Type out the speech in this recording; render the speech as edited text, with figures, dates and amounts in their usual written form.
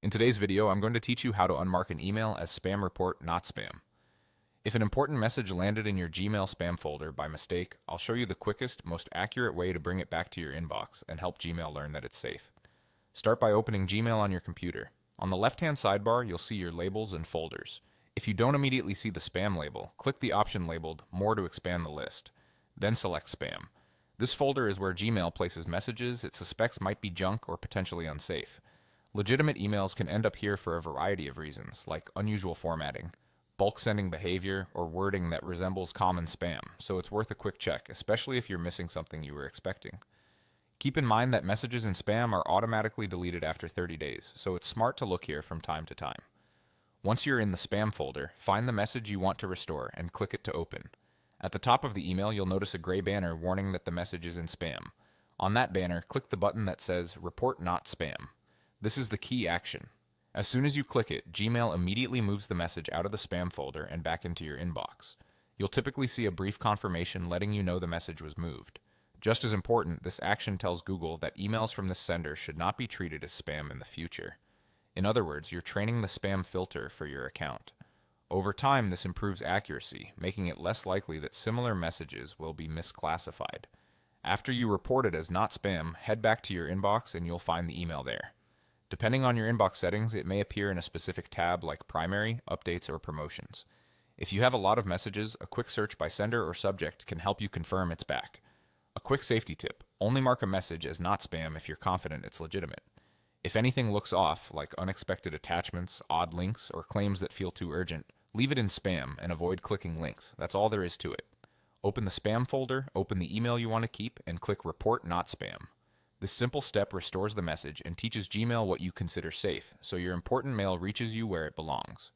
In today's video, I'm going to teach you how to unmark an email as spam report, not spam. If an important message landed in your Gmail spam folder by mistake, I'll show you the quickest, most accurate way to bring it back to your inbox and help Gmail learn that it's safe. Start by opening Gmail on your computer. On the left-hand sidebar, you'll see your labels and folders. If you don't immediately see the spam label, click the option labeled More to expand the list. Then select Spam. This folder is where Gmail places messages it suspects might be junk or potentially unsafe. Legitimate emails can end up here for a variety of reasons, like unusual formatting, bulk sending behavior, or wording that resembles common spam, so it's worth a quick check, especially if you're missing something you were expecting. Keep in mind that messages in spam are automatically deleted after 30 days, so it's smart to look here from time to time. Once you're in the spam folder, find the message you want to restore and click it to open. At the top of the email, you'll notice a gray banner warning that the message is in spam. On that banner, click the button that says Report Not Spam. This is the key action. As soon as you click it, Gmail immediately moves the message out of the spam folder and back into your inbox. You'll typically see a brief confirmation letting you know the message was moved. Just as important, this action tells Google that emails from this sender should not be treated as spam in the future. In other words, you're training the spam filter for your account. Over time, this improves accuracy, making it less likely that similar messages will be misclassified. After you report it as not spam, head back to your inbox and you'll find the email there. Depending on your inbox settings, it may appear in a specific tab like Primary, Updates, or Promotions. If you have a lot of messages, a quick search by sender or subject can help you confirm it's back. A quick safety tip: only mark a message as not spam if you're confident it's legitimate. If anything looks off, like unexpected attachments, odd links, or claims that feel too urgent, leave it in spam and avoid clicking links. That's all there is to it. Open the spam folder, open the email you want to keep, and click Report Not Spam. This simple step restores the message and teaches Gmail what you consider safe, so your important mail reaches you where it belongs.